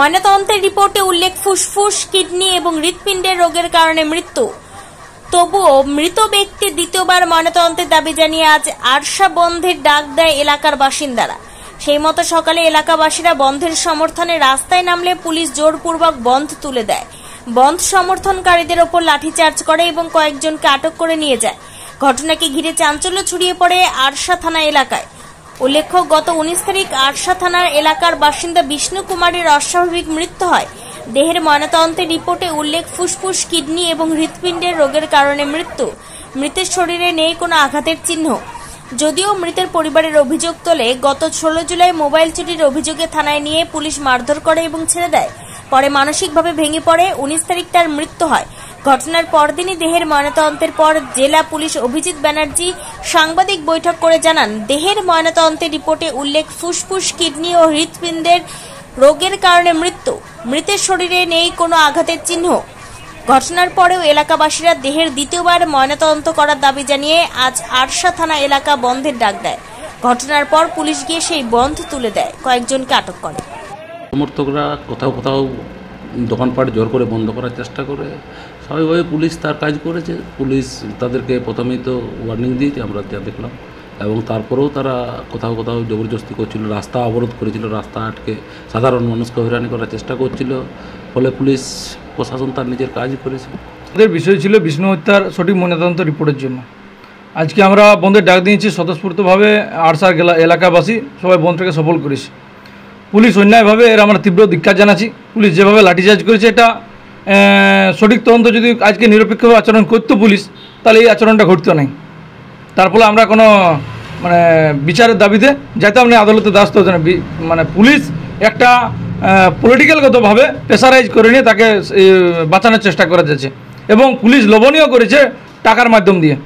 ময়নাতদন্তের রিপোর্টে উল্লেখ ফুসফুস, কিডনি এবং হৃৎপিণ্ডের রোগের কারণে মৃত্যু। তবুও মৃত ব্যক্তির দ্বিতীয়বার ময়নাতদন্তের দাবি জানিয়ে আজ আরশা বন্ধের ডাক দেয় এলাকার বাসিন্দারা। সেই মতো সকালে এলাকাবাসীরা বন্ধের সমর্থনে রাস্তায় নামলে পুলিশ জোরপূর্বক বন্ধ তুলে দেয়। বন্ধ সমর্থনকারীদের ওপর লাঠিচার্জ করে এবং কয়েকজনকে আটক করে নিয়ে যায়। ঘটনাকে ঘিরে চাঞ্চল্য ছড়িয়ে পড়ে আরশা থানা এলাকায়। উল্লেখ্য, গত 19 তারিখ আরশা থানার এলাকার বাসিন্দা বিষ্ণু কুমারের অস্বাভাবিক মৃত্যু হয়। দেহের ময়নাতদন্তের রিপোর্টে উল্লেখ ফুসফুস, কিডনি এবং হৃৎপিণ্ডের রোগের কারণে মৃত্যু। মৃতের শরীরে নেই কোনো আঘাতের চিহ্ন। যদিও মৃতের পরিবারের অভিযোগ তোলে, গত 16 জুলাই মোবাইল চুরির অভিযোগে থানায় নিয়ে পুলিশ মারধর করে এবং ছেড়ে দেয়। পরে মানসিকভাবে ভেঙে পড়ে। 19 তারিখ তার মৃত্যু হয়। ঘটনার পরদিনই দেহের ময়নাতদন্তের পর জেলা পুলিশ অভিজিৎ ব্যানার্জি সাংবাদিক বৈঠক করে জানান, দেহের ময়নাতদন্তের রিপোর্টে উল্লেখ ফুসফুস, কিডনি ও হৃৎপিণ্ডের রোগের কারণে মৃত্যু। মৃতের শরীরে নেই কোনো আঘাতের চিহ্ন। ঘটনার পরেও এলাকাবাসীরা দেহের দ্বিতীয়বার ময়নাতদন্ত করার দাবি জানিয়ে আজ আরশা থানা এলাকা বন্ধের ডাক দেয়। ঘটনার পর পুলিশ গিয়ে সেই বন্ধ তুলে দেয়, কয়েকজনকে আটক করে। সমর্থকরা কোথাও কোথাও দোকানপাট জোর করে বন্ধ করার চেষ্টা করে। স্বাভাবিকভাবে পুলিশ তার কাজ করেছে। পুলিশ তাদেরকে প্রথমেই তো ওয়ার্নিং দিয়েছে, আমরা যা দেখলাম, এবং তারপরেও তারা কোথাও কোথাও জবরদস্তি করছিল, রাস্তা অবরোধ করেছিল, রাস্তা আটকে সাধারণ মানুষকে হয়রানি করার চেষ্টা করছিল। ফলে পুলিশ প্রশাসন তার নিজের কাজ করেছে। আমাদের বিষয় ছিল বিষ্ণু হত্যার সঠিক ময়নাতদন্ত রিপোর্টের জন্য। আজকে আমরা বন্ধের ডাক দিয়েছি। স্বতঃস্ফূর্তভাবে আরশার এলাকাবাসী সবাই বন্ধটাকে সফল করেছে। পুলিশ অন্যায়ভাবে এর আমরা তীব্র ধিক্কার জানাচ্ছি। পুলিশ যেভাবে লাঠিচার্জ করেছে, এটা সঠিক তদন্ত যদি আজকে নিরপেক্ষভাবে আচরণ করতো পুলিশ, তাহলে এই আচরণটা ঘটতো নাই। তার ফলে আমরা কোনো বিচারের দাবিতে যেতাম না, আদালতে দ্বারস্থ হতো না। পুলিশ একটা পলিটিক্যালগতভাবে প্রেসারাইজ করে নিয়ে তাকে বাঁচানোর চেষ্টা করা যাচ্ছে, এবং পুলিশ লোভনীয় করেছে টাকার মাধ্যম দিয়ে।